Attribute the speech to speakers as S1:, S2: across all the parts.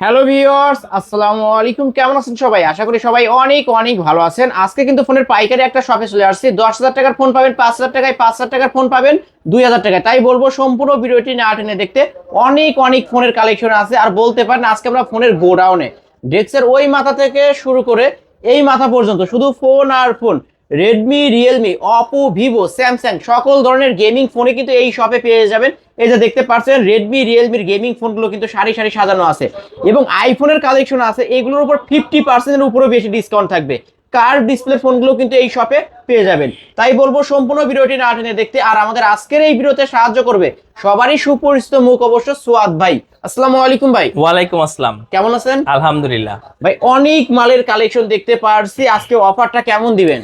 S1: Hello viewers, আসসালামু আলাইকুম। কেমন আছেন সবাই? আশা করি সবাই অনেক অনেক ভালো আছেন। আজকে কিন্তু ফোনের পাইকারি একটা শপে চলে আসছি। 10,000 টাকার ফোন পাবেন 5,000 টাকায়, 5,000 টাকার ফোন পাবেন 2,000 টাকায়। তাই বলবো সম্পূর্ণ ভিডিওটি না টেনে দেখতে। অনেক অনেক ফোনের কালেকশন আছে। আর বলতে পারেন আজকে আমরা ফোনের গোডাউনে, ডেস্কের ওই মাথা থেকে শুরু করে এই মাথা পর্যন্ত শুধু ফোন আর phone. Redmi, Realme, Oppo, Vivo, Samsung সকল ধরনের গেমিং ফোনে কিন্তু এই শপে পেয়ে যাবেন। এই যে দেখতে পাচ্ছেন রেডমি, রিয়েলমির গেমিং ফোনগুলো কিন্তু সারি সারি সাজানো আছে এবং আইফোনের কালেকশন আছে। এগুলোর উপর 50% উপরও বেশি ডিসকাউন্ট থাকবে। কার্ভ ডিসপ্লে ফোনগুলো কিন্তু এই শপে পেয়ে যাবেন। তাই বলবো সম্পূর্ণ ভিডিওটি না টেনে দেখতে। আর আমাদের আজকের এই ভিডিওতে সাহায্য করবে সবারই সুপরিচিত মুখ অবশ্য সুয়াদ ভাই। আসসালামু আলাইকুম ভাই।
S2: ওয়ালাইকুম আসসালাম।
S1: কেমন আছেন?
S2: আলহামদুলিল্লাহ
S1: ভাই, অনেক মালের কালেকশন দেখতে পারছি। আজকে অফারটা কেমন দিবেন?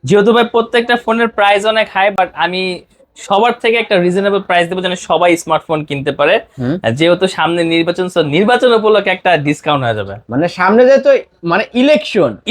S2: যেহেতু ভাই প্রত্যেকটা ফোনের প্রাইস অনেক হাই, বাট আমি সবার থেকে একটা রিজনেবল প্রাইস দেবো যেন সবাই স্মার্টফোন কিনতে পারে। যেহেতু সামনে নির্বাচন, নির্বাচন উপলক্ষে একটা ডিসকাউন্ট হয়ে যাবে।
S1: মানে সামনে যেহেতু মানে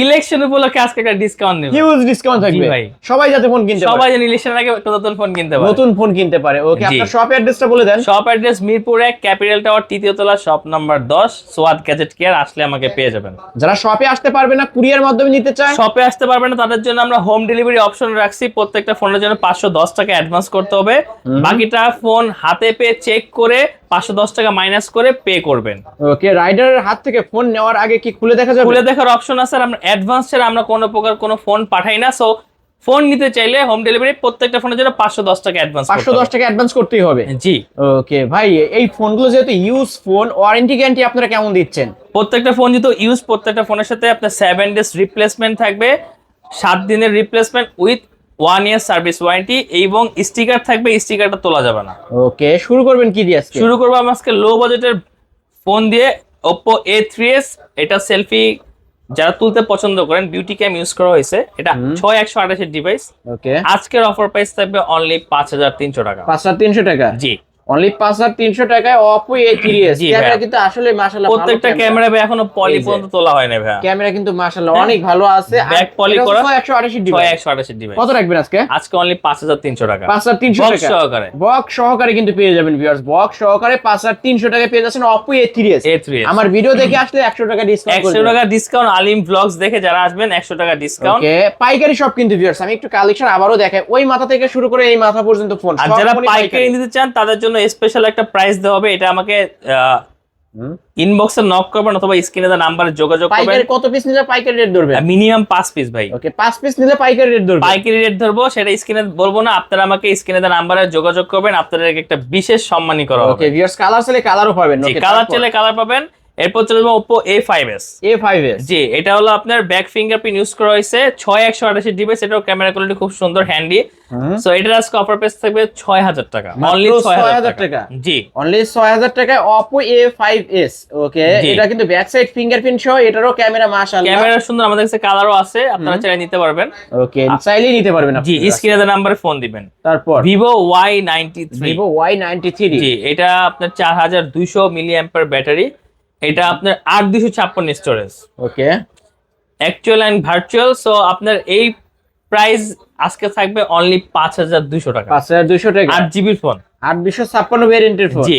S1: ইলেকশন
S2: উপলক্ষে আজকে একটা ডিসকাউন্ট নেব,
S1: হিউজ ডিসকাউন্ট থাকবে
S2: ভাই।
S1: সবাই যাতে ফোন কিনতে পারে,
S2: সবাই যেন ইলেকশনের আগে একটা নতুন ফোন কিনতে পারে,
S1: নতুন ফোন কিনতে পারে। ওকে, আপনার শপ অ্যাড্রেসটা বলে দেন।
S2: Shop address Mirpur 1, capital tower, 3য় তলা, shop number 10, Sowad gadget care. আসলে আমাকে পেয়ে যাবেন।
S1: যারা শপে আসতে পারবে না, কুরিয়ার মাধ্যমে নিতে চায়,
S2: শপে আসতে পারবে না, তাদের জন্য আমরা হোম ডেলিভারি অপশন রাখছি। প্রত্যেকটা ফোনের জন্য 510 টাকা অ্যাডভান্স করতে হবে। বাকিটা ফোন হাতে পেয়ে চেক করে 510 টাকা মাইনাস করে পে করবেন।
S1: ওকে, রাইডারের হাত থেকে ফোন নেওয়ার আগে কি খুলে দেখা যাবে?
S2: খুলে দেখার অপশন আছে। আর আমরা অ্যাডভান্স ছাড়া আমরা কোনো প্রকার কোনো ফোন পাঠাই না। সো ফোন নিতে চাইলে হোম ডেলিভারি প্রত্যেকটা ফোনের জন্য 510 টাকা অ্যাডভান্স
S1: 510 টাকা অ্যাডভান্স করতেই হবে।
S2: জি।
S1: ওকে ভাই, এই ফোনগুলো যেহেতু ইউজ ফোন, ওয়ারেন্টি গ্যারান্টি আপনারা কেমন দিচ্ছেন?
S2: প্রত্যেকটা ফোন যেহেতু ইউজ, প্রত্যেকটা ফোনের সাথে আপনার 7 ডেজ রিপ্লেসমেন্ট থাকবে, 7 দিনের replacement with 1 year service warranty, এবং স্টিকার থাকবে, স্টিকারটা তোলা যাবে না।
S1: ওকে, শুরু করবেন কি দিয়ে আজকে?
S2: শুরু করবো আজকে লো বাজেটের ফোন দিয়ে, Oppo A3s। এটা সেলফি যারা তুলতে পছন্দ করেন, বিউটি ক্যাম ইউজ করা হয়েছে। এটা 6128 ডিভাইস।
S1: ওকে,
S2: আজকের অফার প্রাইস থাকবে অনলি 5300 টাকা।
S1: 5300 টাকা?
S2: জি,
S1: অনলি 5300 টাকায় Oppo A3s। ক্যামেরা কিন্তু আসলে মাশাআল্লাহ
S2: প্রত্যেকটা ক্যামেরা ভাই এখনো পলি পর্যন্ত তোলা হয় না ভাই।
S1: ক্যামেরা কিন্তু মাশাআল্লাহ অনেক ভালো আছে।
S2: ব্যাক পলি করা
S1: 128
S2: ডিভাইস।
S1: কত রাখবেন আজকে?
S2: আজকে অনলি 5300 টাকা।
S1: 5300 টাকা
S2: সহকারে,
S1: বক্স সহকারে কিন্তু পেয়ে যাবেন ভিউয়ার্স। বক্স সহকারে 5300 টাকায় পেয়ে যাচ্ছেন Oppo A3s। আমার ভিডিও দেখে আসলে 100 টাকা ডিসকাউন্ট,
S2: 100 টাকা ডিসকাউন্ট। আলিম ব্লগস দেখে যারা আসবেন 100 টাকা ডিসকাউন্ট।
S1: ওকে, পাইকারি সব কিন্তু ভিউয়ার্স। আমি একটু কালেকশন আবারো দেখাই। ওই মাথা থেকে শুরু করে এই মাথা পর্যন্ত ফোন।
S2: আর যারা পাইকারি নিতে চান তাদের জন্য স্পেশাল একটা প্রাইস দেওয়া হবে। এটা আমাকে ইনবক্সে নক করবেন অথবা স্ক্রিনে দেওয়া নাম্বারে যোগাযোগ করবেন।
S1: পাইকারি কত পিস নিলে পাইকারি রেট ধরবে?
S2: মিনিমাম 5 পিস ভাই।
S1: ওকে, 5 পিস নিলে পাইকারি রেট ধরবে।
S2: পাইকারি রেট ধরবো, সেটা স্ক্রিনে বলবো না। আপনারা আমাকে স্ক্রিনে দেওয়া নাম্বারে যোগাযোগ করবেন, আপনাদের একটা বিশেষ সম্মানী করা হবে।
S1: ওকে ভিউয়ার্স, কালার চাইলে কালারও পাবেন।
S2: ওকে, কালার চাইলে কালার পাবেন। এরপর চলে যাবো Oppo A5s।
S1: জি,
S2: এটা হলো আপনার ব্যাক ফিঙ্গারপ্রিন্ট ইউজ করা হয়েছে। 6128 ডিভাইস। এটাও ক্যামেরা কোয়ালিটি খুব সুন্দর, হ্যান্ডি। সো এটার আজকে অফার প্রাইস থাকবে 6000 টাকা, অনলি 6000 টাকা। জি,
S1: অনলি 6000 টাকায় Oppo A5s। ওকে, এটা কিন্তু ব্যাক সাইড ফিঙ্গারপ্রিন্ট সহ। এটারও ক্যামেরা মাশাআল্লাহ,
S2: ক্যামেরা সুন্দর। আমাদের কাছে কালারও আছে, আপনারা চাইলে নিতে পারবেন।
S1: ওকে, চাইলেই নিতে পারবেন আপনি।
S2: জি, স্ক্রিনে দেওয়া নম্বরে ফোন দিবেন।
S1: তারপর
S2: Vivo Y93।
S1: Vivo Y93।
S2: জি, এটা আপনার 4200 মিলিঅ্যাম্পিয়ার ব্যাটারি। এটা আপনার 8256 storage.
S1: Okay,
S2: actual and virtual. So আপনার এই প্রাইস আজকে থাকবে অনলি 5200 টাকা।
S1: 5200 টাকা
S2: 8GB ফোন,
S1: 8256 ভেরিয়েন্টের ফোন।
S2: জি,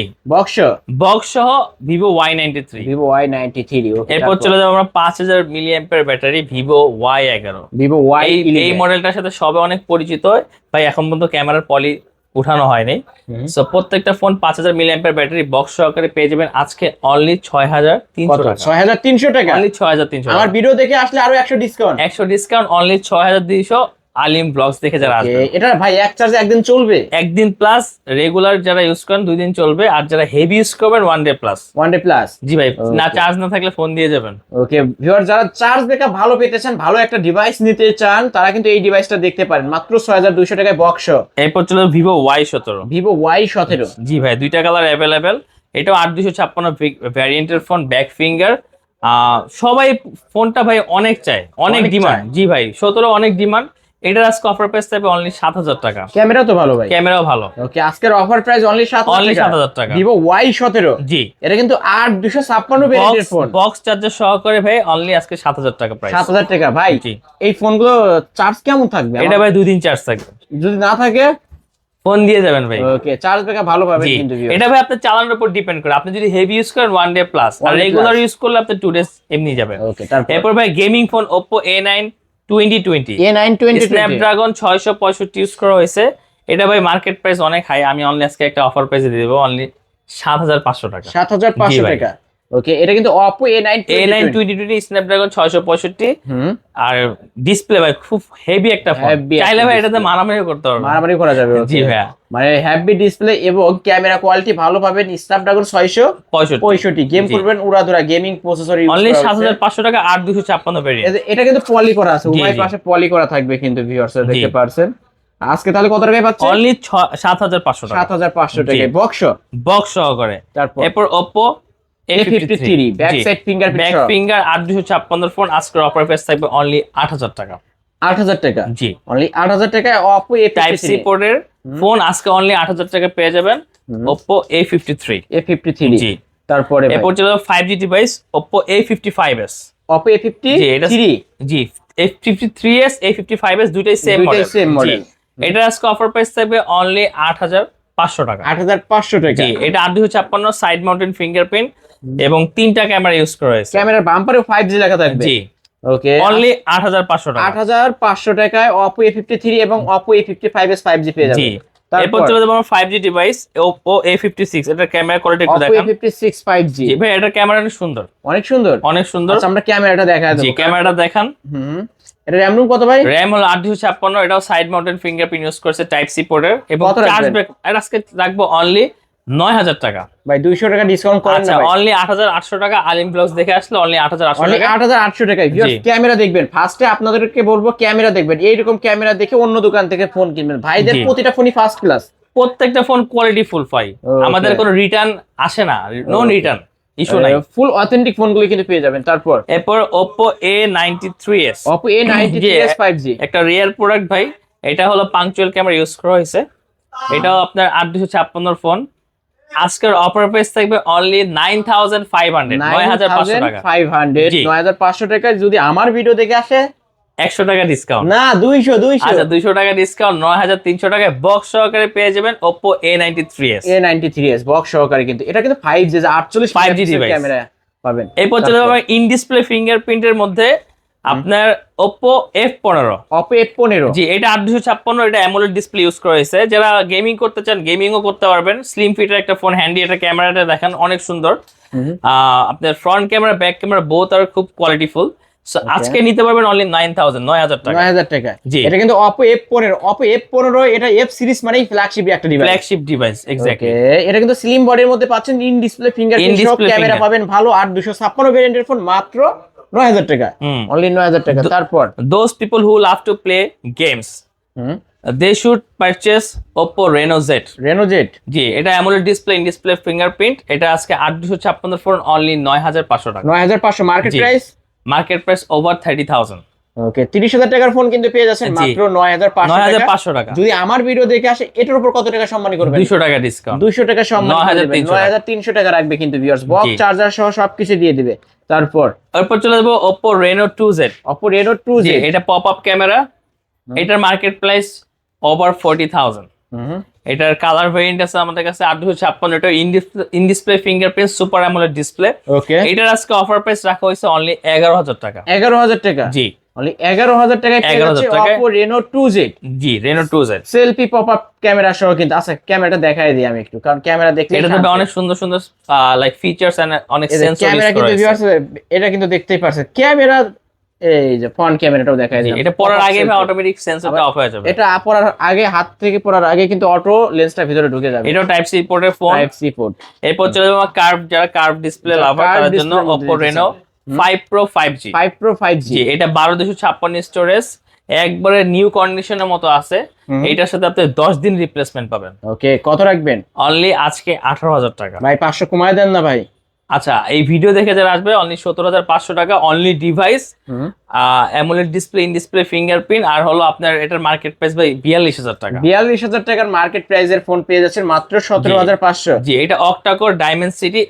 S2: বক্স সহ Vivo Y93।
S1: Vivo Y93। Okay,
S2: এরপর চলে যাব আমরা 5000 milliampere battery Vivo Y11।
S1: Vivo Y11
S2: এই মডেলটার সাথে সবে অনেক পরিচিত। ভাই এখন পর্যন্ত ক্যামেরার পলি উঠানো হয়নি। সো প্রত্যেকটা ফোন 5000 মিলিঅ্যাম্পিয়ার ব্যাটারি বক্স সহকারে পেয়ে যাবেন আজকে অনলি 6300 টাকা।
S1: 6300 টাকা,
S2: অনলি 6300।
S1: আমার ভিডিও দেখে আসলে আরো 100 ডিসকাউন্ট।
S2: 100 discount, only 6200। আলিম ব্লগস দেখে যারা আসবে।
S1: এটা ভাই এক চার্জে একদিন চলবে?
S2: একদিন প্লাস। রেগুলার যারা ইউজ করেন 2 দিন চলবে, আর যারা হেভি ইউজ করবেন 1 ডে প্লাস।
S1: 1 day plus.
S2: জি ভাই, না চার্জ না থাকলে ফোন দিয়ে যাবেন।
S1: ওকে ভিউয়ার, যারা চার্জ দেখা ভালো পেতে চান, ভালো একটা ডিভাইস নিতে চান, তারা কিন্তু এই ডিভাইসটা দেখতে পারেন মাত্র 6200 টাকায় বক্স।
S2: এরপর চলো Vivo Y17।
S1: Vivo Y17।
S2: জি ভাই, দুইটা কালার অ্যাভেলেবেল। এটাও 8256 ভ্যারিয়েন্টের ফোন, ব্যাক ফিঙ্গার। সবাই ফোনটা ভাই অনেক চায়, অনেক ডিমান্ড। জি ভাই, 17 অনেক ডিমান্ড। এটার আজকে অফার প্রাইস থাকবে অনলি 7000 টাকা।
S1: ক্যামেরা তো ভালো ভাই,
S2: ক্যামেরাও ভালো।
S1: ওকে, আজকের অফার প্রাইস অনলি
S2: 7000 টাকা।
S1: Vivo Y17।
S2: জি,
S1: এটা কিন্তু 8256 ভেরিয়েন্টের ফোন,
S2: বক্স চার্জার সহকারে ভাই। অনলি আজকে 7000 টাকা প্রাইস।
S1: 7000 টাকা ভাই।
S2: জি,
S1: এই ফোনগুলো চার্জ কেমন থাকবে?
S2: এটা ভাই 2 দিন চার্জ থাকবে।
S1: যদি না থাকে
S2: ফোন দিয়ে যাবেন ভাই।
S1: ওকে, চার্জ ব্যাকআপ ভালো পাবেন
S2: জি,
S1: কিন্তু viewers।
S2: এটা ভাই আপনার চালানোর উপর ডিপেন্ড করে। আপনি যদি হেভি ইউজ করেন 1 ডে প্লাস, আর
S1: One day
S2: regular
S1: plus।
S2: Use করলে আপনি 2 ডেজ এমনি যাবেন।
S1: ওকে, তারপর
S2: এরপর ভাই gaming phone Oppo A9 2020
S1: A9 2020
S2: Snapdragon 665 use করা হয়েছে। এটা ভাই মার্কেট প্রাইস অনেক হাই, আমি অনলি আজকে একটা অফার প্রাইসে দিয়ে দেবো, অনলি 7500 টাকা।
S1: 7500
S2: জি ভাই।
S1: টাকা। ওকে, এটা কিন্তু Oppo A9
S2: A9
S1: 2020।
S2: 2020 স্ন্যাপড্রাগন 665।
S1: হুম,
S2: আর ডিসপ্লে ভাই খুব হেভি একটা ফোন,
S1: Heavy
S2: চাইলে
S1: একটা
S2: ভাই এটাতে
S1: display।
S2: মারামারি করতে পারবে।
S1: মারামারি করা যাবে।
S2: জি
S1: ওকে,
S2: ভাইয়া।
S1: মানে হ্যাভি ডিসপ্লে এবং ক্যামেরা কোয়ালিটি ভালো পাবেন। স্ন্যাপড্রাগন 665, গেম
S2: জি।
S1: করবেন উড়াধুরা, গেমিং প্রসেসর ইউজ
S2: অনলি
S1: করা হচ্ছে।
S2: 7500 টাকা, 8256 ভেরিয়েন্ট।
S1: এটা কিন্তু পলি করা আছে,
S2: জি,
S1: উভয়
S2: জি।
S1: পাশে পলি করা থাকবে কিন্তু ভিউয়ার্স
S2: জি।
S1: দেখতে পারছেন। আজকে তাহলে কত টাকায় পাচ্ছেন?
S2: অনলি 7500 টাকা
S1: 7500
S2: জি।
S1: টাকায় বক্স।
S2: বক্স সহকারে।
S1: তারপর
S2: এরপর Oppo
S1: A53 back side fingerprint
S2: back
S1: সহ
S2: ফিঙ্গার 8256 ফোন, আজকের অফার প্রাইস থাকবে অনলি 8000 টাকা।
S1: 8000 টাকা।
S2: জি।
S1: অনলি 8000 টাকায় Oppo
S2: টাইপ সি
S1: A53
S2: পোর্টের ফোন আজকে অনলি 8000 টাকা পেয়ে যাবেন Oppo A53।
S1: A53।
S2: জি।
S1: তারপরে
S2: এরপর চলে 5G device Oppo A55s।
S1: Oppo A53
S2: জি, এটা জি A53s A55s দুইটাই সেম
S1: দুইটাই
S2: মডেল।
S1: same model।
S2: এটা আজকে অফার প্রাইস থাকবে অনলি 8500 টাকা।
S1: 8500 টাকা।
S2: জি, এটা 8256 সাইড মাউন্টেন ফিঙ্গারপ্রিন্ট এবং 3টা ক্যামেরা ইউজ করা হয়েছে।
S1: ক্যামেরার বাম্পারে 5G লেখা থাকবে।
S2: জি,
S1: ওকে,
S2: অনলি 8500 টাকা।
S1: 8500 টাকায় Oppo A53 এবং Oppo A55s 5G পেয়ে
S2: জি।
S1: যাবেন।
S2: এরপর চলে যাবো আমরা 5G ডিভাইস Oppo A56। এটার ক্যামেরা কোয়ালিটি একটু
S1: Oppo
S2: দেখান।
S1: A56 5G
S2: জি ভাই, এটার ক্যামেরা অনেক সুন্দর,
S1: অনেক সুন্দর।
S2: অনেক সুন্দর।
S1: আচ্ছা, আমরা ক্যামেরাটা দেখাই
S2: জি,
S1: দেবো।
S2: ক্যামেরাটা দেখান।
S1: হুম, এটা র‍্যাম রুম কত ভাই?
S2: র‍্যাম হলো 8256, এটাও সাইড মাউন্টেন ফিঙ্গারপ্রিন্ট ইউজ করছে টাইপ সি পোর্টের, এবং
S1: কত
S2: চার্জ
S1: রাখবেন?
S2: ব্যাক আজকে রাখবো অনলি 9000 টাকা।
S1: ভাই 200 টাকা ডিসকাউন্ট করেন
S2: আচ্ছা,
S1: না ভাই?
S2: অনলি 8800 টাকা। আলিম ব্লগস দেখে আসলে অনলি 8800
S1: অনলি
S2: টাকা।
S1: 8800 টাকায় ভিউয়ার্স
S2: জি।
S1: ক্যামেরা দেখবেন। ফার্স্টে আপনাদেরকে বলবো ক্যামেরা দেখবেন, এইরকম ক্যামেরা দেখে অন্য দোকান থেকে ফোন কিনবেন। ভাইদের
S2: জি।
S1: প্রতিটা ফোনই ফার্স্ট ক্লাস।
S2: প্রত্যেকটা ফোন কোয়ালিটি ফুল পাই,
S1: Okay.
S2: আমাদের কোনো রিটার্ন আসে না, নো
S1: Okay.
S2: রিটার্ন ইস্যু নাই।
S1: ফুল অথেন্টিক ফোনগুলো কিন্তু পেয়ে যাবেন। তারপর
S2: এরপর Oppo A93s
S1: Oppo A93s 5G
S2: একটা রিয়েল প্রোডাক্ট ভাই। এটা হলো পাংচুয়াল ক্যামেরা ইউজ করা হয়েছে। এটাও আপনার 8256 ফোন। আজকের অফার প্রাইস থাকবে অনলি 9500, 9500 টাকা।
S1: 9500
S2: জি।
S1: 9500 টাকায় যদি আমার ভিডিও দেখে আসে
S2: 100 টাকা ডিসকাউন্ট।
S1: না 200
S2: আচ্ছা, 200 টাকা ডিসকাউন্ট, 9300 টাকায় বক্স সহকারে পেয়ে যাবেন Oppo A93s।
S1: A93s বক্স সহকারে। কিন্তু এটা কিন্তু 5G 48
S2: 5G
S1: megapixel
S2: device।
S1: Camera পাবেন।
S2: এরপর চলে যাবো ইন ডিসপ্লে ফিঙ্গারপ্রিন্টের মধ্যে আপনার Oppo F15।
S1: Oppo F15
S2: জি, এটা 8256, এটা অ্যামোলেড ডিসপ্লে ইউজ করা হয়েছে। যারা গেমিং করতে চান গেমিংও করতে পারবেন। স্লিম ফিটের একটা ফোন, হ্যান্ডি। এটা ক্যামেরাটা দেখেন অনেক সুন্দর। আপনার front camera back camera both আর খুব কোয়ালিটিফুল। সো আজকে নিতে পারবেন অনলি 9000 টাকা।
S1: 9000 টাকা।
S2: জি।
S1: এটা কিন্তু Oppo F15 এটা F সিরিজ মানেই ফ্ল্যাগশিপ একটা ডিভাইস।
S2: Flagship device exactly.
S1: এটা কিন্তু স্লিম বডির মধ্যে পাচ্ছেন, ইন ডিসপ্লে ফিঙ্গারপ্রিন্ট সহ
S2: In-display
S1: ক্যামেরা
S2: finger।
S1: পাবেন ভালো। 8256 ভেরিয়েন্টের ফোন মাত্র 9000 টাকা। অনলি 9000 টাকা। তারপর
S2: those people who love to play games, they should purchase Oppo Reno Z।
S1: Reno Z।
S2: জি, এটা AMOLED display, in display fingerprint. এটা আজকে 8256 ফোন অনলি 9500 টাকা।
S1: 9500 মার্কেট
S2: জি।
S1: Price.
S2: Market price over 30000।
S1: Okay, 30000 টাকার ফোন কিন্তু পেয়ে যাচ্ছেন
S2: জি।
S1: মাত্র 9500 টাকা।
S2: 9500 টাকা।
S1: যদি আমার ভিডিও দেখে আসে এটার উপর কত টাকা সম্মানী করবেন?
S2: 200 টাকা ডিসকাউন্ট।
S1: 200 টাকা সম্মানী করে দিবেন।
S2: 9300
S1: 9300 টাকা রাখবে কিন্তু ভিউয়ার্স। বক্স
S2: জি।
S1: চার্জার সহ সবকিছু দিয়ে দিবে। তারপর
S2: এরপর চলে যাবো Oppo Reno 2Z।
S1: Oppo Reno 2Z।
S2: জি, এটা পপ আপ ক্যামেরা। এটার মার্কেট প্রাইস ওভার 40000। এটার কালার ভেরিয়েন্ট আছে আমাদের কাছে 8256। এটা in display fingerprint super AMOLED display.
S1: Okay,
S2: এটার আজকে অফার প্রাইস রাখা হয়েছে অনলি 11000 টাকা।
S1: 11000 টাকা।
S2: জি,
S1: অনলি 11000 টাকায় পেয়ে
S2: 11000
S1: যাচ্ছে
S2: টাকায়।
S1: Oppo Reno 2Z।
S2: জি, Reno 2Z।
S1: Selfie pop up camera সহ কিন্তু। আচ্ছা, ক্যামেরাটা দেখাই দিই আমি একটু, কারণ ক্যামেরা দেখতে
S2: এটাতে অনেক সুন্দর সুন্দর লাইক ফিচারস এন্ড অনেক সেন্সর
S1: ক্যামেরা কিন্তু ভিউয়ার্স এটা কিন্তু দেখতেই পারছেন। ক্যামেরা এই যে ফ্রন্ট ক্যামেরাটাও দেখাই দিই।
S2: এটা পড়ার আগে অটোমেটিক সেন্সরটা অফ হয়ে যাবে।
S1: এটা পড়ার আগে, হাত থেকে পড়ার আগে কিন্তু অটো লেন্সটা ভিতরে ঢুকে যাবে।
S2: এটাও টাইপ সি পোর্টের ফোন।
S1: Type C port.
S2: এরপর চলে যাবো কার্ভ, যারা কার্ভ ডিসপ্লে লাভার তাদের জন্য Oppo Reno 5 Pro 5G।
S1: 5 Pro 5G।
S2: জি, এটা 12256 স্টোরেজ, একবারে নিউ কন্ডিশনের মতো আছে। এটার সাথে আপনি 10 দিন রিপ্লেসমেন্ট পাবেন।
S1: ওকে, কত রাখবেন?
S2: অনলি আজকে 18000 টাকা।
S1: ভাই 500 কমায় দেন না ভাই।
S2: আচ্ছা, এই ভিডিও দেখে যারা আসবে অনলি 17500 টাকা। Only device, AMOLED display, in display fingerprint, আর হলো আপনার এটার মার্কেট প্রাইস ভাই 42000 টাকা।
S1: 42000 টাকার মার্কেট প্রাইসের ফোন পেয়ে যাচ্ছেন মাত্র 17500।
S2: জি, এটা octa core diamond city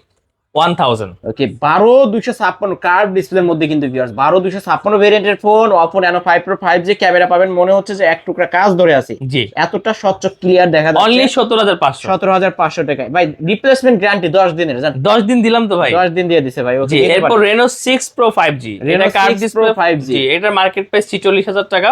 S2: 1000
S1: okay 12256 curve ডিসপ্লের মধ্যে কিন্তু ভিউয়ার্স 12256 ভেরিয়েন্টের phone Oppo Reno 5 Pro 5G camera পাবেন, মনে হচ্ছে যে এক টুকরা কাজ ধরে আছে,
S2: জি
S1: এতটা স্বচ্ছ ক্লিয়ার দেখা যাচ্ছে।
S2: অনলি 17500
S1: 17500 টাকায় ভাই, রিপ্লেসমেন্ট গ্যারান্টি 10 দিনের, জান
S2: 10 দিন দিলাম তো ভাই,
S1: 10 দিন দিয়ে দিছে ভাই। ওকে
S2: জি এরপর Reno 6 Pro 5G, এটা কার্ভ ডিসপ্লে
S1: 5G,
S2: জি এটার মার্কেট প্রাইস 44000 টাকা,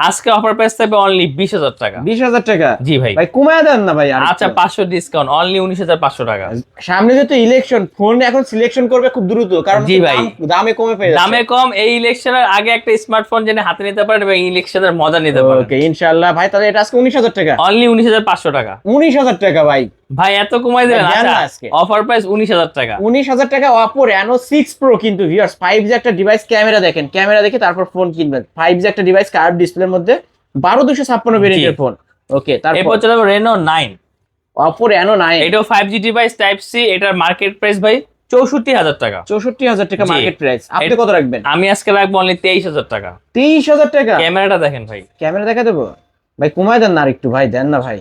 S2: আজকে অফার প্রাইস থাকবে অনলি 20000 টাকা।
S1: 20000 টাকা?
S2: জি ভাই
S1: ভাই কমায় দেন না ভাই আর
S2: আচ্ছা 500 ডিসকাউন্ট অনলি 19500 টাকা।
S1: সামনে যেহেতু ইলেকশন, ফোন এখন সিলেকশন করবে খুব দ্রুত, কারণ
S2: জি ভাই
S1: দামে কমে পেয়ে যাচ্ছে।
S2: দামে কম, এই ইলেকশনের আগে একটা স্মার্টফোন জেনে হাতে নিতে পারেন এবং ইলেকশনের মজা নিতে পারেন।
S1: ওকে ইনশাআল্লাহ ভাই, তাহলে এটা আজকে 19000 টাকা,
S2: অনলি 19500 টাকা।
S1: 19000 টাকা ভাই,
S2: ভাই এত কমাই দিলেন?
S1: দেন না
S2: আচ্ছা
S1: আজকে।
S2: অফার প্রাইস 19000 টাকা।
S1: 19000 টাকা Oppo Reno 6 Pro কিন্তু ভিউয়ার্স 5G একটা ডিভাইস, ক্যামেরা দেখেন, ক্যামেরা দেখে তারপর ফোন কিনবেন। 5G একটা ডিভাইস কার্ভ ডিসপ্লের মধ্যে 12256 ভেরিয়েন্টের ফোন। ওকে তারপর
S2: এরপর চলে যাবো Reno 9,
S1: Oppo Reno 9,
S2: এটাও 5G ডিভাইস টাইপ সি, এটার মার্কেট প্রাইস ভাই 64000 টাকা।
S1: 64000 টাকা
S2: জি।
S1: মার্কেট প্রাইস, আপনি কত রাখবেন?
S2: আমি আজকে রাখবো অনলি 23000 টাকা।
S1: 23000 টাকা?
S2: ক্যামেরাটা দেখেন ভাই,
S1: ক্যামেরা দেখা দেবো ভাই, কমায় দেন না আরেকটু ভাই, দেন না ভাই।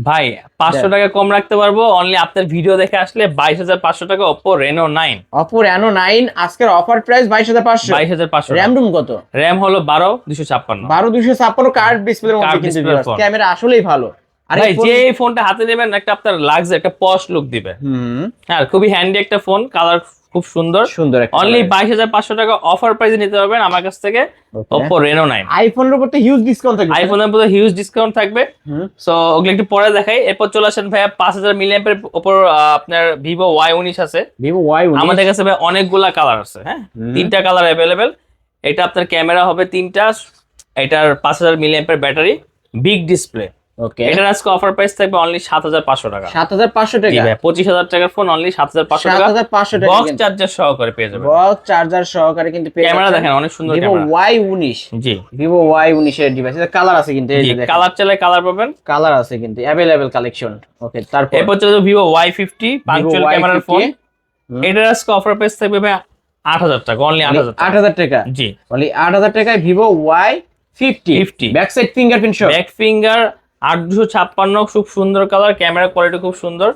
S2: ভাই 500 টাকা কম রাখতে পারবো, অনলি আপনার ভিডিও দেখে আসলে 22500 টাকা Oppo Reno 9।
S1: Oppo Reno 9 আজকের অফার প্রাইস 22500।
S2: 22500
S1: র‍্যাম রুম কত?
S2: র‍্যাম হলো 12256।
S1: 12256 কার্ভ ডিসপ্লের মধ্যে
S2: Curved
S1: কিন্তু
S2: display
S1: ভিউয়ার্স,
S2: phone।
S1: ক্যামেরা আসলেই ভালো। আর
S2: ভাই
S1: এই ফোন
S2: যে এই ফোনটা হাতে নেবেন একটা আপনার লাগছে, একটা পশ লুক দিবে। হ্যাঁ খুবই হ্যান্ডি একটা ফোন, কালার খুব সুন্দর।
S1: সুন্দর একটা
S2: অনলি 22500 টাকা অফার প্রাইসে নিতে পারবেন আমার কাছ থেকে Oppo Reno 9।
S1: আইফোনের উপর তো হিউজ ডিসকাউন্ট থাকবে।
S2: আইফোনের উপর হিউজ ডিসকাউন্ট থাকবে, সো ওগুলো একটু পরে দেখাই। এরপর চলে আসেন ভাইয়া 5000 মিলিঅ্যাম্পের উপর আপনার Vivo Y19 আছে।
S1: Vivo Y19
S2: আমাদের কাছে ভাই অনেকগুলা কালার আছে, হ্যাঁ 3টা কালার अवेलेबल। এটা আপনার ক্যামেরা হবে 3টা, এটার 5000 মিলিঅ্যাম্পের ব্যাটারি, বিগ ডিসপ্লে।
S1: ওকে
S2: এটার আজকে অফার প্রাইস থাকবে অনলি 7500 টাকা।
S1: 7500
S2: জি
S1: টাকা?
S2: ভাই 25000 টাকার ফোন অনলি 7500 টাকা,
S1: 7500 টাকা
S2: বক্স চার্জার সহকারে পেয়ে যাবেন।
S1: বক্স চার্জার সহকারে কিন্তু পেয়ে
S2: ক্যামেরা
S1: যাচ্ছেন।
S2: দেখেন অনেক সুন্দর
S1: Vivo
S2: ক্যামেরা।
S1: Y19,
S2: জি
S1: Vivo Y19 এর ডিভাইস, এটা কালার আছে কিন্তু, এই
S2: জি
S1: যে দেখেন
S2: কালার চাইলে কালার পাবেন,
S1: কালার আছে কিন্তু अवेलेबल কালেকশন। ওকে তারপর
S2: এরপর চলে যাবে Vivo Y50 পাঞ্চুয়াল ক্যামেরার ফোন। এটার আজকে অফার প্রাইস থাকবে ভাই 8000 টাকা, অনলি 8000 টাকা।
S1: 8000 টাকা?
S2: জি
S1: অনলি 8000 টাকায় Vivo Y50 back side fingerprint সহ।
S2: ব্যাক ফিঙ্গার 8256, খুব সুন্দর কালার, ক্যামেরা কোয়ালিটি খুব সুন্দর।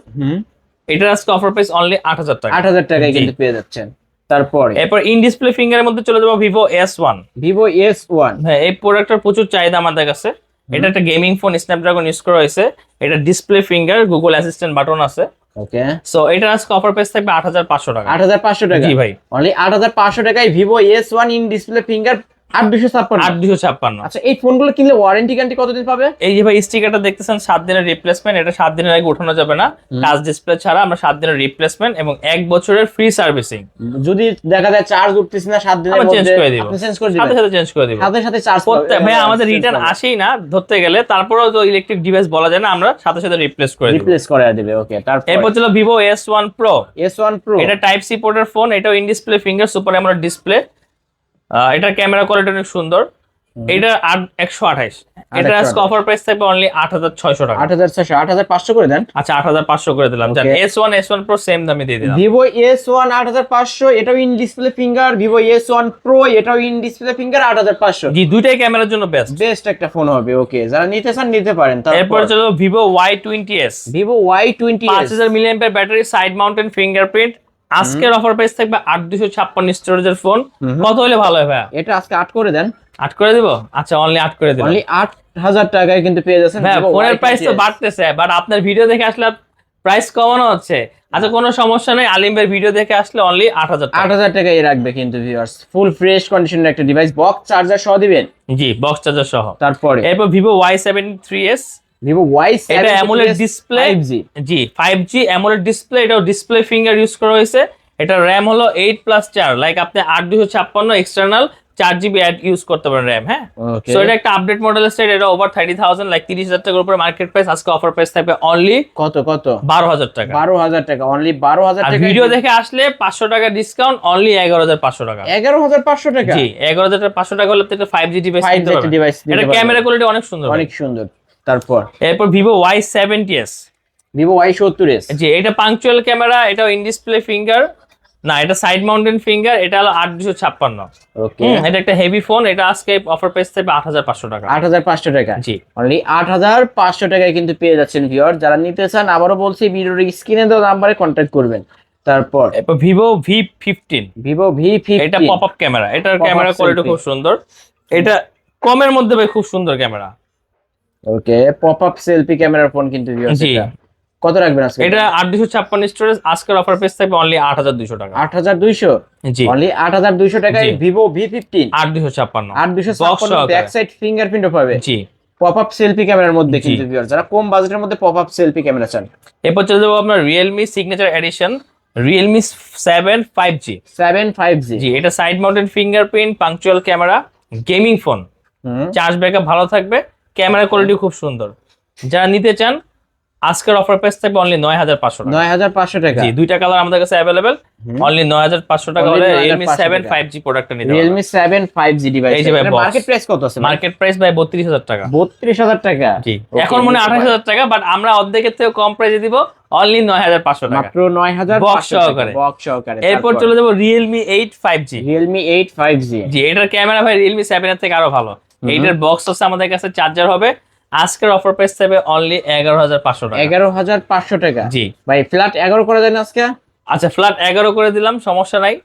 S2: এটার আজকে অফার প্রাইস অনলি 8000 টাকা।
S1: 8000 টাকায়
S2: জি।
S1: কিন্তু পেয়ে যাচ্ছেন। তারপরে
S2: এরপর ইন ডিসপ্লে ফিঙ্গারের মধ্যে চলে যাবো Vivo S1।
S1: Vivo S1,
S2: হ্যাঁ এই প্রোডাক্টের প্রচুর চাহিদা আমাদের কাছে। এটা একটা গেমিং ফোন, স্ন্যাপড্রাগন ইউজ করা হয়েছে। এটা display finger, Google assistant button আছে।
S1: ওকে
S2: সো এটার আজকে অফার প্রাইস থাকবে 8500 টাকা।
S1: 8500 টাকা?
S2: জি ভাই
S1: অনলি 8500 টাকায় Vivo S1 in display finger 8256।
S2: 8256।
S1: আচ্ছা এই ফোনগুলো কিনলে ওয়ারেন্টি গ্যারান্টি কতদিন পাবে?
S2: এই যে ভাই স্টিকারটা দেখতেছেন 7 দিনের রিপ্লেসমেন্ট, এটা 7 দিনের আগে উঠানো যাবে না, টাচ ডিসপ্লে ছাড়া আমরা 7 দিনের রিপ্লেসমেন্ট এবং 1 বছরের ফ্রি সার্ভিসিং।
S1: যদি দেখা যায় চার্জ উঠতেছে না 7 দিনের
S2: আমরা
S1: মধ্যে,
S2: চেঞ্জ করে দিব,
S1: আপনি চেঞ্জ করে
S2: সাথে
S1: দিবেন?
S2: সাথে চেঞ্জ করে দিব,
S1: সাথে সাথে চার্জ
S2: ভাই আমাদের রিটার্ন আসেই না ধরতে গেলে, তারপরেও তো ইলেকট্রিক ডিভাইস বলা যায় না, আমরা সাথে সাথে রিপ্লেস করে দিব।
S1: রিপ্লেস করে দিবে। ওকে তারপর
S2: এরপর ছিল Vivo S1 Pro।
S1: S1 Pro,
S2: এটা টাইপ সি পোর্টের ফোন, এটাও in display finger, super AMOLED display. এটার ক্যামেরা কোয়ালিটি অনেক সুন্দর। এটা 128, এটা আজকে অফার প্রাইস থাকবে অনলি 8600 টাকা।
S1: 8600, 8500 করে দেন।
S2: আচ্ছা 8500 করে দিলাম। জান
S1: Okay.
S2: S1 Pro সেম দামে দিয়ে দিলাম।
S1: Vivo S1 8500, এটাও in display finger. Vivo S1 Pro, এটাও ইন ডিসপ্লে ফিঙ্গার 8500।
S2: জি দুইটাই ক্যামেরার জন্য বেস্ট।
S1: বেস্ট একটা ফোন হবে। ওকে যারা নিতে চান নিতে পারেন।
S2: এরপর চলো Vivo Y20s,
S1: Vivo Y20s,
S2: 5000 milliampere battery, side mountain fingerprint. আজকের অফার প্রাইস থাকবে 8256 স্টোরেজের ফোন। কত হলে ভালো হয় ভাই?
S1: এটা আজকে 8 করে দেন।
S2: 8 করে দিব? আচ্ছা অনলি 8 করে দিলাম।
S1: অনলি 8000 টাকায় কিন্তু পেয়ে যাচ্ছেন
S2: ভাই
S1: Vivo
S2: ফোনের প্রাইস তো
S1: Y20s।
S2: বাড়তেছে, বাট আপনার ভিডিও দেখে আসলে প্রাইস কমানো হচ্ছে। আচ্ছা কোনো সমস্যা নেই, আলিম ভাইয়ের ভিডিও দেখে আসলে অনলি 8000 টাকা।
S1: 8000 টাকায় রাখবে কিন্তু ভিউয়ার্স, ফুল ফ্রেশ কন্ডিশনের একটা ডিভাইস, বক্স চার্জার সহ দিবেন।
S2: জি বক্স চার্জার সহ।
S1: তারপরে
S2: এরপর Vivo Y73s,
S1: Vivo Y73s,
S2: এটা AMOLED ডিসপ্লে,
S1: 5G।
S2: জি 5G AMOLED ডিসপ্লে, এটাও ডিসপ্লে ফিঙ্গার ইউজ করা হয়েছে। এটা র‍্যাম হলো 8+4, লাইক আপনি 8256 এক্সটার্নাল 4GB অ্যাড ইউজ করতে পারেন র‍্যাম। হ্যাঁ
S1: ওকে
S2: সো এটা একটা আপডেট মডেলের সেট, এটা ওভার 30000, লাইক 30000 টাকার উপরে মার্কেট প্রাইস। আজকে অফার প্রাইস থাকবে অনলি
S1: কত কত?
S2: 12000 টাকা।
S1: 12000 টাকা, অনলি 12000
S2: আর
S1: টাকা।
S2: ভিডিও দেখে আসলে 500 টাকা ডিসকাউন্ট, অনলি 11500 টাকা।
S1: 11500 টাকা?
S2: জি 11500 টাকা হলে তো একটা 5G ডিভাইস
S1: 5G
S2: কিনতে
S1: একটা
S2: পারবেন।
S1: ডিভাইস
S2: এটা
S1: দিতে
S2: ক্যামেরা
S1: পারবেন।
S2: কোয়ালিটি অনেক সুন্দর,
S1: অনেক সুন্দর। তারপর
S2: এরপর Vivo Y70s,
S1: Vivo Y70s,
S2: জি এটা পাঞ্চুয়াল ক্যামেরা, এটাও ইন ডিসপ্লে ফিঙ্গার, না এটা সাইড মাউন্টেন ফিঙ্গার, এটা হলো 8256।
S1: ওকে
S2: এটা একটা হেভি ফোন, এটা আজকে অফার প্রাইস থাকবে 8500 টাকা।
S1: 8500 টাকা?
S2: জি
S1: অনলি 8500 টাকায় কিন্তু পেয়ে যাচ্ছেন ভিউয়ার। যারা নিতে চান আবারও বলছি ভিডিওর স্ক্রিনে দেওয়া নাম্বারে কন্ট্যাক্ট করবেন। তারপর
S2: এরপর ভিভো V15,
S1: ভিভো V15,
S2: এটা পপ আপ ক্যামেরা, এটার
S1: Pop-up
S2: ক্যামেরা কোয়ালিটি
S1: selfie।
S2: খুব সুন্দর। এটা কমের মধ্যে ভাই খুব সুন্দর ক্যামেরা।
S1: ওকে, পপ আপ সেলফি ক্যামেরার ফোন কিন্তু ভিউয়ার্স
S2: জি।
S1: এটা কত রাখবেন আজকে?
S2: এটা 8 256 স্টোরেজ, আজকের অফার প্রাইস থাকবে অনলি 8200 টাকা।
S1: 8200,
S2: জি
S1: অনলি 8200 টাকায়
S2: জি।
S1: ভিভো V15,
S2: 8256
S1: 8256 ব্যাক সাইড ফিঙ্গারপ্রিন্টও পাবে,
S2: জি
S1: পপ আপ সেলফি ক্যামেরার মধ্যে
S2: জি।
S1: কিন্তু ভিউয়ার্স, যারা কম বাজেটের মধ্যে পপ আপ সেলফি ক্যামেরা চান।
S2: এরপর চলে যাবো আপনার Realme signature addition, Realme 7 5G।
S1: 7 5G,
S2: জি, এটা side mounted fingerprint punctual camera, gaming phone, charge backup ভালো থাকবে, ক্যামেরা কোয়ালিটি খুব সুন্দর। যারা নিতে চান আজকের অফার প্রাইস থাকবে অনলি 9500 টাকা।
S1: 9500 টাকা।
S2: জি, দুইটা কালার আমাদের কাছে अवेलेबल, অনলি 9500 টাকা
S1: Only
S2: হলে
S1: 9500
S2: Realme 7
S1: টাকা।5G
S2: প্রোডাক্টটা নিতে পারবেন।
S1: রিয়েলমি 7 5G ডিভাইস,
S2: এই যে ভাই
S1: এর
S2: box।
S1: মার্কেট প্রাইস কত আছে?
S2: মার্কেট প্রাইস ভাই 32000 টাকা।
S1: 32000 টাকা।
S2: জি,
S1: Okay,
S2: এখন মনে হয়
S1: নিতে পারেন।
S2: 28000 টাকা, বাট আমরা অর্ধেকের থেকে কম প্রাইসে দিব, অনলি 9500 টাকা।
S1: মাত্র 9500
S2: Box সহকারে।
S1: বক্স সহকারে।
S2: এরপর চলে যাবো Realme 8 5G।
S1: রিয়েলমি 8 5G,
S2: জি, এটার ক্যামেরা ভাই Realme 7 এর থেকে আরো ভালো। এইটার বক্স আছে আমাদের কাছে, চার্জার হবে। আজকের অফার প্রাইস থাকবে অনলি 11500 টাকা।
S1: 11500 টাকা।
S2: জি।
S1: ভাই ফ্ল্যাট 11 করে দেন আজকে।
S2: আচ্ছা, ফ্ল্যাট 11 করে দিলাম, সমস্যা নাই।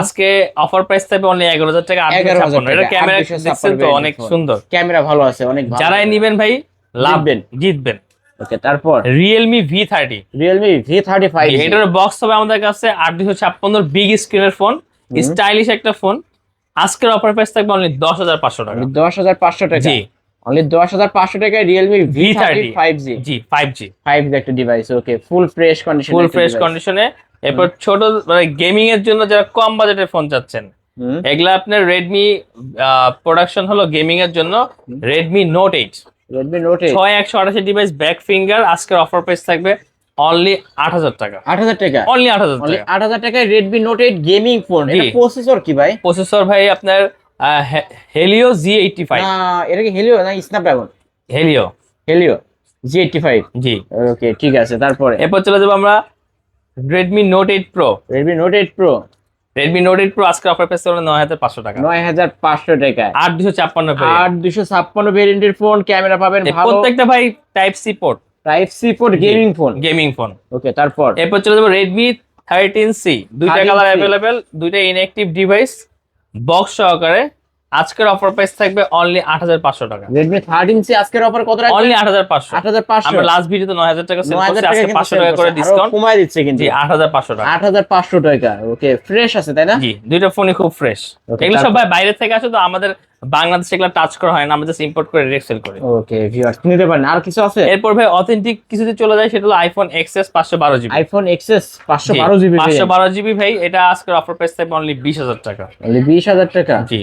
S2: আজকে অফার প্রাইস থাকবে অনলি 11000 টাকা।
S1: 11000
S2: এটা
S1: টাকা।
S2: ক্যামেরা
S1: 8256
S2: দেখছেন তো অনেক
S1: ফোন।
S2: সুন্দর।
S1: ক্যামেরা ভালো আছে, অনেক ভালো।
S2: যারাই নিবেন ভাই লাভ
S1: জিতবেন।
S2: জিতবেন।
S1: ওকে, তারপর
S2: Realme V30,
S1: রিয়েলমি V35,
S2: এটার বক্স হবে আমাদের কাছে 8256 বিগ স্ক্রিনের ফোন, স্টাইলিশ একটা ফোন। আজকের অফার প্রাইস থাকবে অনলি 10500 টাকা।
S1: 10500 টাকা।
S2: জি
S1: অনলি 10500 টাকায় রিয়েলমি
S2: V30
S1: V35G,
S2: জি 5G
S1: 5G একটা device. Okay, full fresh condition,
S2: full fresh কন্ডিশনে। এরপর ছোট মানে গেমিং এর জন্য যারা কম বাজেটের ফোন চাচ্ছেন, এগুলা আপনার রেডমি প্রোডাকশন হলো গেমিং এর জন্য। Redmi note 8,
S1: Redmi note 8,
S2: 6128 device, back finger. আজকের অফার প্রাইস থাকবে অনলি 8000 টাকা।
S1: 8000 টাকা।
S2: অনলি 8000
S1: অনলি
S2: টাকা।
S1: 8000 টাকায় রেডমি নোট 8 গেমিং ফোন।
S2: জি।
S1: এটা প্রসেসর কি ভাই?
S2: প্রসেসর ভাই আপনার হেলিও G85।
S1: না, এটা কি হেলিও না স্ন্যাপড্রাগন?
S2: Helio
S1: Helio G85।
S2: জি।
S1: ওকে, ঠিক আছে। তারপরে
S2: এরপর চলে যাবো আমরা Redmi note 8 pro.
S1: Redmi note 8 pro,
S2: Redmi note 8 pro আজকের অফার প্রাইস হলো 9500 টাকা।
S1: 9500 টাকায়
S2: 8256 ভেরিয়েন্ট।
S1: 8256 ভেরিয়েন্টের ফোন, ক্যামেরা পাবেন ভালো,
S2: প্রত্যেকটা ভাই type C port,
S1: type C port, gaming phone.
S2: Gaming phone.
S1: Okay, তারপর
S2: এরপর চলে যাবো রেডমি 13C, দুইটা
S1: 13C
S2: কালার অ্যাভেলেবেল, দুইটা ইনঅ্যাক্টিভ ডিভাইস, বক্স সহকারে। আজকের অফার প্রাইস থাকবে অনলি 8500 টাকা।
S1: রেডমি 13C আজকের অফার কত রাখবেন?
S2: অনলি 8500।
S1: 8500।
S2: আমরা লাস্ট ভিডিওতে 9000 টাকা সেল
S1: 9000
S2: করছি,
S1: টাকা
S2: আজকে
S1: কিন্তু
S2: 500 টাকা করে ডিসকাউন্ট।
S1: কমায় দিচ্ছে কিন্তু।
S2: জি, 8500 টাকা।
S1: 8500 টাকা। ওকে, ফ্রেশ আছে তাই না?
S2: জি, দুইটা ফোনই খুব ফ্রেশ।
S1: Okay,
S2: এগুলো সব
S1: তারপর?
S2: ভাই বাইরে থেকে আসে, তো আমাদের বাংলাদেশে এগুলো টাচ করা হয় না, আমরা জাস্ট ইম্পোর্ট করে ডিরেক্ট সেল করি।
S1: ওকে ভিউয়ার্স, নিতে পারেন। আর কিছু আছে?
S2: এরপর ভাই অথেন্টিক কিছুতে চলে যায়, সেটা হলো iPhone XS 512 GB.
S1: IPhone XS 512 GB,
S2: 512 GB ভাই, এটা আজকের অফার প্রাইস থাকবে অনলি 20000 টাকা।
S1: অনলি 20000 টাকা।
S2: জি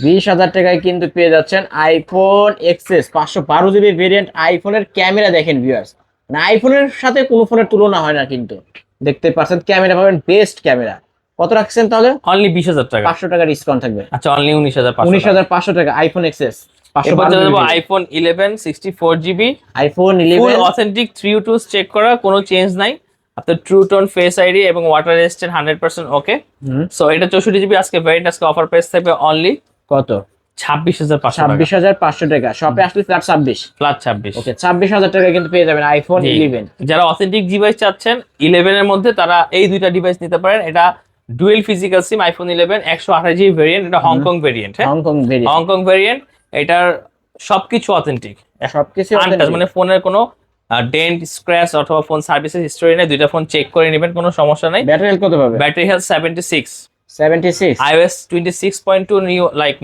S1: 20000 টাকায় কিন্তু পেয়ে যাচ্ছেন আইফোন এক্সএস 512 জিবি ভেরিয়েন্ট। আইফোনের ক্যামেরা দেখেন ভিউয়ার্স, মানে আইফোনের সাথে কোনো ফোনের তুলনা হয় না কিন্তু। দেখতে পাচ্ছেন ক্যামেরা পাবেন, বেস্ট ক্যামেরা। কত রাখছেন তাহলে?
S2: অনলি 20000 টাকা।
S1: 500 টাকা ডিসকাউন্ট থাকবে।
S2: আচ্ছা, অনলি 19500।
S1: 19500 টাকা আইফোন এক্সএস
S2: এরপর
S1: 512
S2: চলে যাবো
S1: GB.
S2: IPhone 11 64 GB,
S1: iPhone
S2: full
S1: 11
S2: authentic 3 to check করা, কোনো চেঞ্জ নাই। আপনার ট্রু টোন, ফেস আইডি এবং ওয়াটার রেজিস্ট্যান্ট 100% ওকে। সো এটা 64 জিবি আজকে ভ্যারিয়েন্ট, আজকে অফার প্রাইস থাকবে অনলি
S1: কত?
S2: 26500 টাকা।
S1: 26500 টাকা। শপে আসলে ফ্ল্যাট 26।
S2: ফ্ল্যাট 26।
S1: ওকে, 26000 টাকা কিন্তু পেয়ে যাবেন আইফোন 11।
S2: যারা অথেন্টিক ডিভাইস চাচ্ছেন 11 এর মধ্যে, তারা এই দুইটা ডিভাইস নিতে পারেন। এটা ডুয়েল ফিজিক্যাল সিম, আইফোন 11 128 জিবি ভেরিয়েন্ট, এটা হংকং ভেরিয়েন্ট। হ্যাঁ,
S1: হংকং ভেরিয়েন্ট,
S2: হংকং ভেরিয়েন্ট। এটার সবকিছু অথেন্টিক,
S1: সবকিছু
S2: আনটাচ, মানে ফোনের কোনো ডেন্ট, স্ক্র্যাচ অথবা ফোন সার্ভিসেস হিস্টোরি নেই। দুইটা ফোন চেক করে নেবেন, কোনো সমস্যা নাই।
S1: ব্যাটারি হেলথ কত পাবে?
S2: ব্যাটারি হেলথ 76,
S1: 76,
S2: iOS 26.2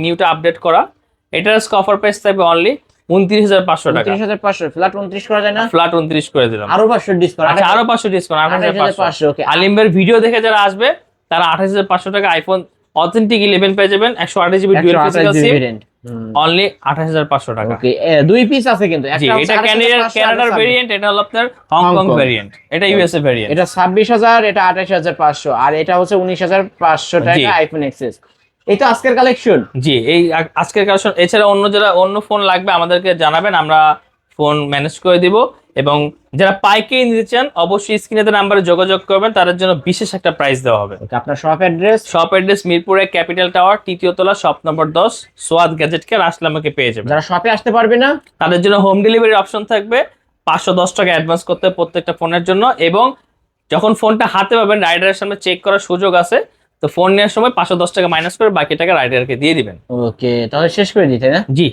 S2: নিউটা আপডেট করা। এটার অফার প্রাইস থাকবে অনলি 29500 টাকা।
S1: 29500। ফ্ল্যাট 29 করা যায় না?
S2: ফ্ল্যাট 29 করে দিলাম।
S1: আরো 500 ডিসকাউন্ট।
S2: আচ্ছা, আরো 500 ডিসকাউন্ট, 28500।
S1: 28500। ওকে,
S2: আলিমের ভিডিও দেখে যারা আসবে তারা 28500 টাকা আইফোন অথেন্টিক 11 পেয়ে যাবেন, 128 জিবি ডুয়াল ফিজিক্যাল সিম,
S1: ভেরিয়েন্ট,
S2: অনলি 28500 টাকা।
S1: ওকে, দুই পিস আছে কিন্তু।
S2: জি,
S1: একটা
S2: এটা কানাডার ভেরিয়েন্ট, এটা হলো আপনার হংকং ভেরিয়েন্ট, এটা ইউএসএ ভেরিয়েন্ট।
S1: এটা 26000, এটা 28500, আর এটা হচ্ছে 19500
S2: জি।
S1: টাকা আইফোন এক্সএস। এই তো আজকের কালেকশন।
S2: জি, এই আজকের কালেকশন। এছাড়া অন্য ফোন লাগবে আমাদেরকে জানাবেন, আমরা ফোন ম্যানেজ করে দিব। এবং যারা পাইকারি নিতে চান অবশ্যই স্ক্রিনে নাম্বারে যোগাযোগ করবেন, তাদের জন্য বিশেষ একটা প্রাইস দেওয়া হবে।
S1: আপনার শপ অ্যাড্রেস?
S2: শপ অ্যাড্রেস মিরপুরে ক্যাপিটাল টাওয়ার, 3য় তলা, shop number 10, Sowad gadget care আসলে আমাকে পেয়ে যাবেন।
S1: যারা শপে আসতে পারবে না
S2: তাদের জন্য হোম ডেলিভারি অপশন থাকবে। 510 টাকা অ্যাডভান্স করতে হবে প্রত্যেকটা ফোনের জন্য, এবং যখন ফোনটা হাতে পাবেন রাইডারের সামনে চেক করার সুযোগ আছে, তো ফোন নেওয়ার সময় 510 টাকা মাইনাস করে বাকি টাকা রাইডারকে দিয়ে দিবেন।
S1: ওকে, তাহলে শেষ করে দিতে না?
S2: জি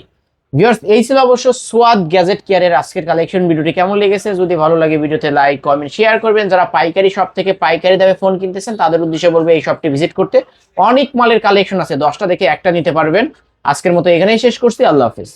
S1: ভিউয়ার্স, এই ছিল অবশ্য সোয়াদ গ্যাজেট কেয়ারের আজকের কালেকশন। ভিডিওটি কেমন লেগেছে? যদি ভালো লাগে ভিডিওতে লাইক কমেন্ট শেয়ার করবেন। যারা পাইকারি শপ থেকে পাইকারি দামে ফোন কিনতেছেন তাদের উদ্দেশ্যে বলবো এই শপটি ভিজিট করতে। অনেক মালের কালেকশন আছে, 10টা দেখে একটা নিতে পারবেন। আজকের মতো এখানেই শেষ করছি, আল্লাহ হাফেজ।